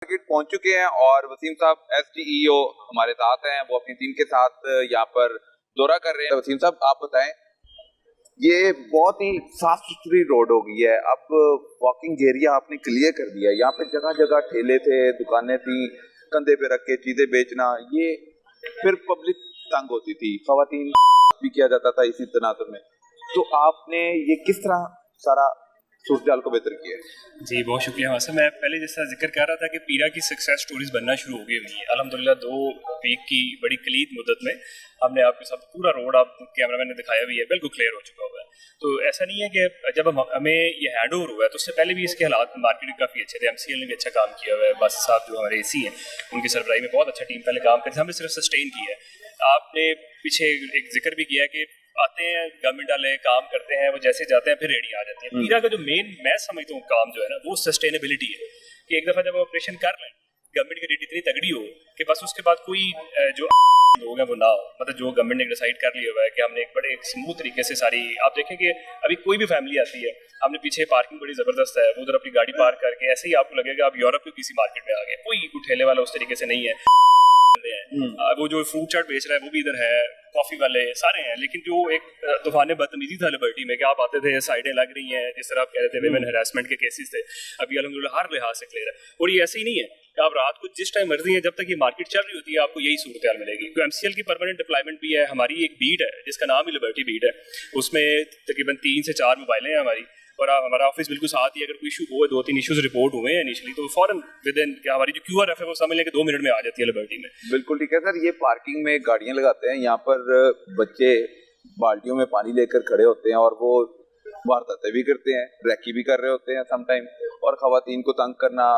Market पहुंच चुके हैं और वसीम साहब SDEO हमारे साथ हैं, वो अपनी टीम के साथ यहाँ पर दौरा कर रहे हैं। वसीम साहब आप बताएं, ये बहुत ही साफ सुथरी रोड हो गई है, अब वॉकिंग एरिया आपने क्लियर कर दिया है। यहाँ पे जगह जगह ठेले थे, दुकानें थी, कंधे पे रख के चीजें बेचना, ये फिर पब्लिक तंग होती थी, खवातीन भी किया जाता था इसी तनाजुर में। तो आपने ये किस तरह सारा सूरत को बेहतर किया है? जी बहुत शुक्रिया। वहाँ से मैं पहले जैसा जिक्र कर रहा था कि पीरा की सक्सेस स्टोरीज बनना शुरू हो गई हुई है अल्हम्दुलिल्लाह। 2 वीक की बड़ी कलीद मुद्दत में हमने आपके साथ पूरा रोड, आप कैमरामैन ने दिखाया भी है, बिल्कुल क्लियर हो चुका हुआ है। तो ऐसा नहीं है कि जब हमें ये हैंड ओवर हुआ है तो उससे पहले भी इसके हालात मार्केट काफ़ी अच्छे थे। MCL ने भी अच्छा काम किया हुआ है, बासित साहब जो हमारे AC हैं उनकी सरबराही में बहुत अच्छा टीम पहले काम करते, हमने सिर्फ सस्टेन किया है। आपने पीछे एक जिक्र भी किया कि आते हैं गवर्नमेंट वाले काम करते हैं, वो जैसे जाते हैं फिर रेडी आ जाती है। पीरा का जो मेन मैं समझता हूँ काम जो है ना वो सस्टेनेबिलिटी है कि एक दफ़ा जब हम ऑपरेशन कर लें, गवर्नमेंट की रेट इतनी तगड़ी हो कि बस उसके बाद कोई जो लोग हैं वो ना हो। मतलब जो गवर्नमेंट ने डिसाइड कर लिया हुआ है कि हमने एक बड़े स्मूथ तरीके से सारी, आप देखें कि अभी कोई भी फैमिली आती है, हमने पीछे पार्किंग बड़ी ज़बरदस्त है, वो उधर अपनी गाड़ी पार्क करके ऐसे ही आपको लगेगा आप यूरोप की किसी मार्केट में आ गए। कोई ठेले वाला उस तरीके से नहीं है। वो जो फ्रूट चाट बेच रहा है वो भी इधर है, कॉफी वाले सारे हैं। लेकिन जो एक तूफान बदतमीजी था लिबर्टी में कि आप आते थे, साइडें लग रही हैं, जिस तरह आप कह रहे थे विमेन हरासमेंट के केसेस थे, अभी अल्हम्दुलिल्लाह हर लिहाज से क्लियर है। और ये ऐसे ही नहीं है कि आप रात को जिस टाइम मर्जी है, जब तक ये मार्केट चल रही होती है आपको यही सूरत हाल मिलेगी। तो MCL की परमानेंट डिप्लॉयमेंट भी है, हमारी एक बीट है जिसका नाम ही लिबर्टी बीट है, उसमें तकरीबन 3 से 4 मोबाइलें हैं हमारी, और हमारा ऑफिस बिल्कुल साथ ही। अगर कोई इशू हो, 2-3 इश्यूज रिपोर्ट हुए हैं इनिशियली, तो फौरन विद इन हमारी जो QRF है वो समझ लें कि 2 मिनट में आ जाती है लिबर्टी में। बिल्कुल ठीक है सर। ये पार्किंग में गाड़ियां लगाते हैं, यहाँ पर बच्चे बाल्टियों में पानी लेकर खड़े होते हैं और वो वारदातें भी करते हैं, रैकी भी कर रहे होते हैं समटाइम, और खवातीन को तंग करना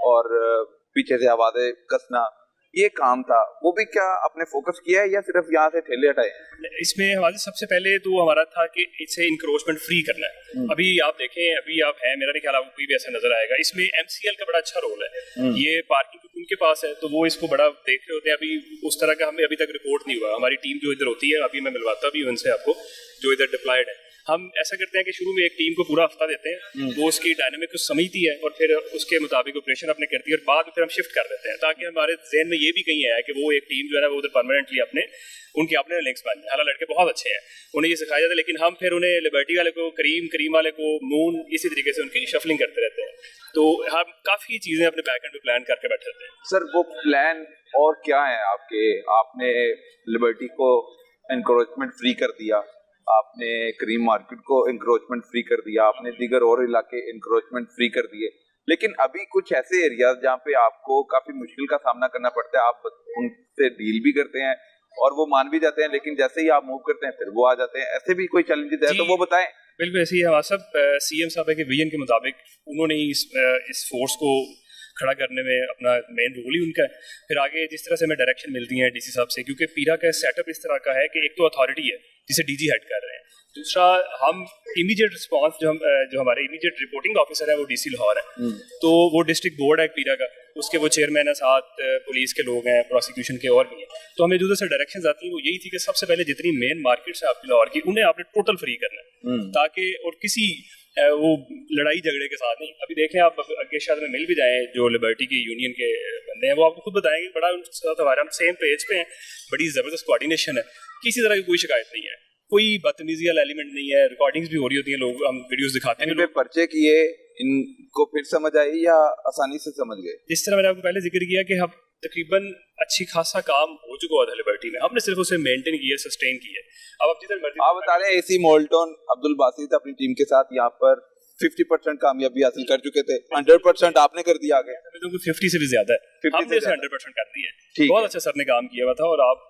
और पीछे से आवाजें कसना, ये काम था। वो भी क्या आपने फोकस किया है या सिर्फ यहाँ से ठेले हटाए? इसमें हमारे सबसे पहले तो हमारा था कि इसे इंक्रोचमेंट फ्री करना है। अभी आप देखें, अभी आप हैं, मेरा नहीं ख्याल आपको कोई भी ऐसा नजर आएगा। इसमें MCL का बड़ा अच्छा रोल है। ये पार्किंग उनके पास है तो वो इसको बड़ा देख रहे होते हैं। अभी उस तरह का हमें अभी तक रिपोर्ट नहीं हुआ। हमारी टीम जो इधर होती है, अभी मैं मिलवाता भी हूँ उनसे आपको, जो इधर डिप्लॉयड है। हम ऐसा करते हैं कि शुरू में एक टीम को पूरा हफ्ता देते हैं, वो उसकी डायनामिक को समझती है और फिर उसके मुताबिक ऑपरेशन अपने करती है, और बाद में फिर हम शिफ्ट कर देते हैं, ताकि हमारे जहन में ये भी कहीं आया कि वो एक टीम जो है ना वो उधर परमानेंटली अपने उनके अपने लिंक्स बन जाए। हालांकि लड़के बहुत अच्छे हैं, उन्हें ये सिखाया जाता है, लेकिन हम फिर उन्हें लिबर्टी वाले को, करीम वाले को, मून, इसी तरीके से उनकी शफलिंग करते रहते हैं। तो हम काफ़ी चीज़ें अपने बैक एंड पे प्लान करके बैठे रहते हैं। सर वो प्लान और क्या है आपके? आपने लिबर्टी को एनक्रोचमेंट फ्री कर दिया, आपने करीम मार्केट को एनक्रोचमेंट फ्री कर दिया, आपने दीगर और इलाके एनक्रोचमेंट फ्री कर दिए, लेकिन अभी कुछ ऐसे एरियाज जहाँ पे आपको काफी मुश्किल का सामना करना पड़ता है। आप उनसे डील भी करते हैं और वो मान भी जाते हैं, लेकिन जैसे ही आप मूव करते हैं फिर वो आ जाते हैं। ऐसे भी कोई चैलेंजेस है तो वो बताएं। बिल्कुल ऐसे ही है। हमारा सब CM साहब के विजन के मुताबिक उन्होंने इस फोर्स को खड़ा करने में अपना मेन रोल ही उनका है। फिर आगे जिस तरह से हमें डायरेक्शन मिलती है DC साहब से, क्योंकि पीरा का सेटअप इस तरह का है कि एक तो अथॉरिटी है जिसे DG हेड कर रहे हैं, दूसरा हम इमीडिएट रिस्पांस जो हमारे इमीडिएट रिपोर्टिंग ऑफिसर है वो DC लाहौर है, तो वो डिस्ट्रिक्ट बोर्ड है पीरा का, उसके वो चेयरमैन है, साथ पुलिस के लोग हैं, प्रोसिक्यूशन के और भी हैं। तो हमें जो से डायरेक्शन आती है वो यही थी कि सबसे पहले जितनी मेन मार्केट्स है आपकी लाहौर की, उन्हें आपने टोटल फ्री करना है, ताकि और किसी वो लड़ाई झगड़े के साथ नहीं। अभी देखें आप आगे शायद में मिल भी जाएं जो लिबर्टी की यूनियन के बंदे हैं, वो आपको खुद बताएंगे बड़ा उनके साथ हमारे हम सेम पेज पे हैं, बड़ी ज़बरदस्त कोऑर्डिनेशन है, किसी तरह की कोई शिकायत नहीं है, कोई बदतमीजी वाला एलिमेंट नहीं है। रिकॉर्डिंग्स भी हो रही होती हैं, लोग हम वीडियोस दिखाते हैं। इन पर्चे किए, इनको फिर समझ आई या आसानी से समझ गए? जिस तरह मैंने आपको पहले जिक्र किया कि हम तकरीबन अच्छी खासा काम हो चुका था लिबर्टी में, हमने सिर्फ उसे मेंटेन किया, सस्टेन किया। अब आप जिधर मर्जी आप बता रहे हैं AC मोल्टन अब्दुल बासित अपनी टीम के साथ यहाँ पर 50% कामयाबी हासिल कर चुके थे, 100% आपने कर दिया आगे। 50 से भी ज्यादा है, हमने 100% कर दिया है। बहुत अच्छा सर ने काम किया हुआ था, और आप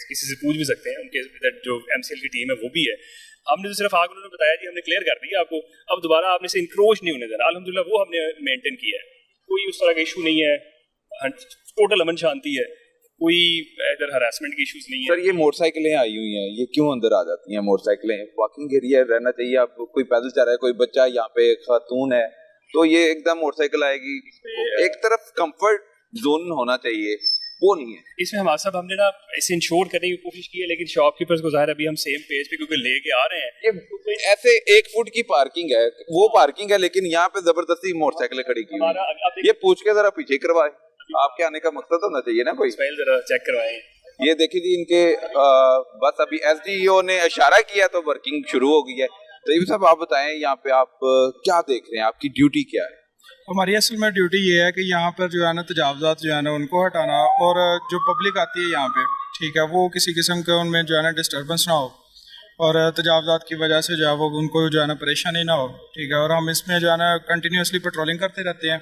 किसी से पूछ भी सकते हैं, उनके जो MCL की टीम है वो भी है। हमने तो सिर्फ आगे उन्होंने बताया जी हमने क्लियर कर दिया आपको, अब दोबारा आपने से इंक्रोच नहीं होने देना। अल्हम्दुलिल्लाह वो हमने मेंटेन किया है, कोई उस तरह का इशू नहीं है, टोटल अमन शांति है, कोई इधर हरासमेंट की इश्यूज नहीं है। सर ये मोटरसाइकिलें आई हुई हैं, ये क्यों अंदर आ जाती हैं मोटरसाइकिलें? वॉकिंग एरिया रहना चाहिए। अब कोई पैदल चल रहा है, कोई बच्चा, यहाँ पे खातून है, तो ये एकदम मोटरसाइकिल आएगी। एक तरफ कंफर्ट जोन होना चाहिए, वो नहीं है। इसमें हमारे साहब हमने ना इसे इंश्योर करने की कोशिश की है, लेकिन शॉपकीपर्स को ज़ाहिर अभी हम सेम पेज पे क्योंकि लेके आ रहे हैं। ये ऐसे 1 फुट की पार्किंग है, वो पार्किंग है, लेकिन यहाँ पे जबरदस्ती मोटरसाइकिल खड़ी की हुई हमारा है। आप ये पूछ के जरा पीछे करवाए, आपके आने का मकसद होना चाहिए ना कोई। फाइल जरा चेक करवाएं। ये देखिए जी, इनके बस अभी एसडीईओ ने इशारा किया तो वर्किंग शुरू हो गई है। तो ये साहब आप बताएं, यहाँ पे आप क्या देख रहे हैं, आपकी ड्यूटी क्या है? हमारी असल में ड्यूटी ये है कि यहाँ पर जो है ना तजावज़ात जो है ना उनको हटाना, और जो पब्लिक आती है यहाँ पे, ठीक है, वो किसी किस्म के उनमें जो है ना डिस्टर्बेंस ना हो, और तजावज़ात की वजह से जो है वो उनको जो है ना परेशानी ना हो, ठीक है। और हम इसमें जो है ना कंटिन्यूसली पेट्रोलिंग करते रहते हैं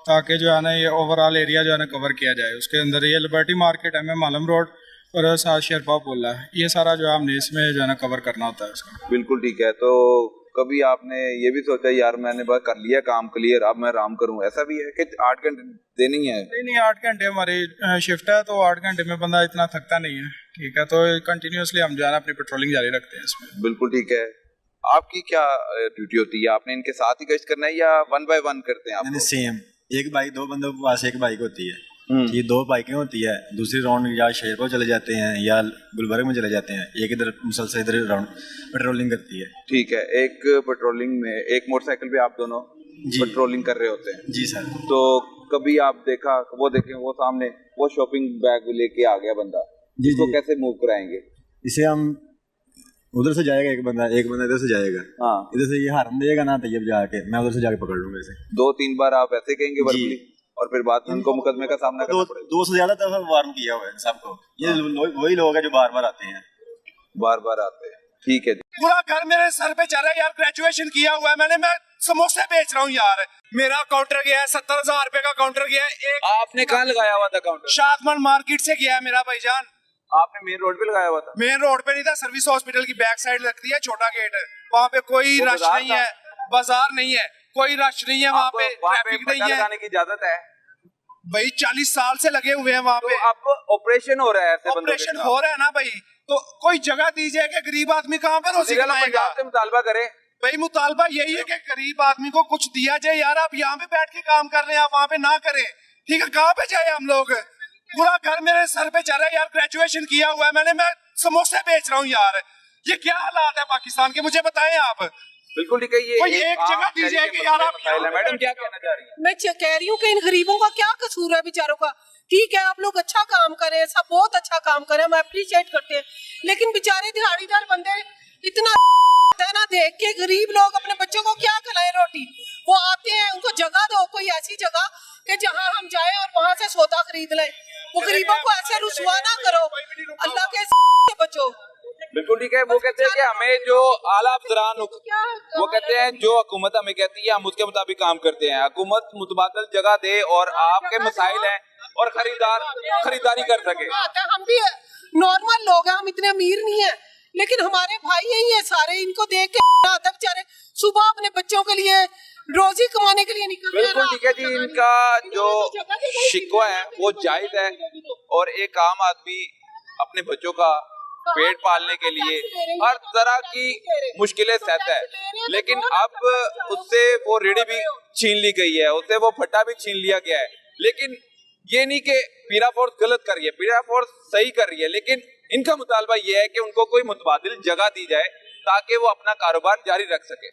ताकि जो है ना ये ओवरऑल एरिया जो है ना कवर किया जाए। उसके अंदर ये लिबर्टी मार्केट है, मालम रोड और साथ शेरपा पुल है, ये सारा जो है हमने इसमें जो है ना कवर करना होता है इसका। बिल्कुल ठीक है। तो कभी आपने ये भी सोचा यार मैंने बस कर लिया काम क्लियर, अब मैं आराम करूं, ऐसा भी है कि 8 घंटे देनी है? नहीं, 8 घंटे हमारी शिफ्ट है, तो 8 घंटे में बंदा इतना थकता नहीं है, ठीक है। तो कंटिन्यूसली हम जो है ना अपनी पेट्रोलिंग जारी रखते हैं इसमें। बिल्कुल ठीक है। आपकी क्या ड्यूटी होती है? आपने इनके साथ ही गश्त करना है या 1 बाय 1 करते हैं आप? नहीं, सेम एक बाइक, 2 बंदों के पास एक बाइक होती है। ये 2 बाइकें होती है, दूसरी राउंड या शेरपुर चले जाते हैं या गुलबर्ग में चले जाते हैं, एक इधर मुसलसल इधर राउंड पेट्रोलिंग करती है। ठीक है। एक पेट्रोलिंग में एक मोटरसाइकिल पे आप दोनों पेट्रोलिंग कर रहे होते हैं? जी सर। तो कभी आप देखें वो सामने वो शॉपिंग बैग लेके आ गया बंदा, जी इसको जी। कैसे मूव कराएंगे? इसे हम उधर से जाएगा एक बंदा इधर से जाएगा। हाँ, इधर से ये हार्न देगा ना तैयब जाके, मैं उधर से जाके पकड़ लूंगा इसे। 2-3 बार आप ऐसे कहेंगे वर्बली, और फिर बाद में उनको मुकदमे का सामना करना पड़ेगा। 2 से ज्यादा दफा वार्न किया हुआ है सबको। ये वही लोग हैं जो बार बार आते हैं। बार आते हैं, ठीक है जी। पूरा घर मेरे सर पे चढ़ रहा है यार, ग्रेजुएशन किया हुआ है मैं समोसे बेच रहा हूँ यार। मेरा काउंटर गया है 70,000 रुपए का काउंटर गया है। एक आपने कहाँ लगाया हुआ था काउंटर? शादमन मार्केट से गया है मेरा भाईजान। आपने मेन रोड पे लगाया हुआ था? मेन रोड पे नहीं था, सर्विस हॉस्पिटल की बैक साइड लगती है, छोटा गेट है, वहाँ पे कोई वो रश बाजार नहीं है, बाजार नहीं है, कोई रश नहीं है वहाँ पे, ट्रैफिक नहीं है लगाने की इजाजत है भाई। 40 साल से लगे हुए हैं वहाँ पे। तो अब ऑपरेशन हो रहा है, ऐसे बंदों के ऑपरेशन खिलाफ। हो रहा है ना भाई, तो कोई जगह दीजिए कि गरीब आदमी कहाँ पे रोजी कमाएगा। पंजाब से मुतालबा करे भाई मुतालबा यही है कि गरीब आदमी को कुछ दिया जाए यार। आप यहाँ पे बैठ के काम कर रहे हैं, आप वहाँ पे ना करें, ठीक है। कहाँ पे जाए हम लोग? पूरा घर मेरे सर पे चढ़ रहा है यार, ग्रेजुएशन किया हुआ है मैं समोसे बेच रहा हूँ यार। ये क्या हालात है पाकिस्तान के, मुझे बताएं आप। बिल्कुल ठीक है। ये एक जगह दीजिए कि यार आप। मैडम क्या कहना चाह रही है? मैं कह रही हूँ कि इन गरीबों का क्या कसूर है बेचारों का। ठीक है, आप लोग अच्छा काम करें, सब बहुत अच्छा काम करें, हम अप्रिशिएट करते हैं, लेकिन बेचारे दिहाड़ीदार बंदे इतना है ना, देख के गरीब लोग अपने बच्चों को क्या खिलाएं रोटी। वो आते हैं, उनको जगह दो, कोई ऐसी जगह कि जहाँ हम जाए और वहाँ से सौदा खरीद लें। वो गरीबों को ऐसे रुसवा ना करो, अल्लाह के बचो। बिल्कुल ठीक है। वो कहते हैं कि हमें जो आला अफसरान, वो कहते हैं जो हुकूमत हमें कहती है हम उसके मुताबिक काम करते हैं। हुकूमत मुतबादल जगह दे और आपके मसाइल हैं और खरीदारी कर सके। हम भी नॉर्मल लोग हैं, हम इतने अमीर नहीं है, लेकिन हमारे भाई यही है सारे, इनको देख के आता बेचारे सुबह अपने बच्चों के लिए रोजी कमाने के लिए निकल। बिल्कुल ठीक है जी। इनका जो शिकवा है वो जायज है, और एक आम आदमी अपने बच्चों का पेट पालने के लिए हर तरह की मुश्किलें सहता है, लेकिन अब उससे वो रेडी भी छीन ली गई है, उससे वो फट्टा भी छीन लिया गया है। लेकिन ये नहीं कि पीरा फोर्स गलत कर रही है, पीरा फोर्स सही कर रही है, लेकिन इनका मुतालबा ये है कि उनको कोई मुतबादिल जगह दी जाए ताकि वो अपना कारोबार जारी रख सके।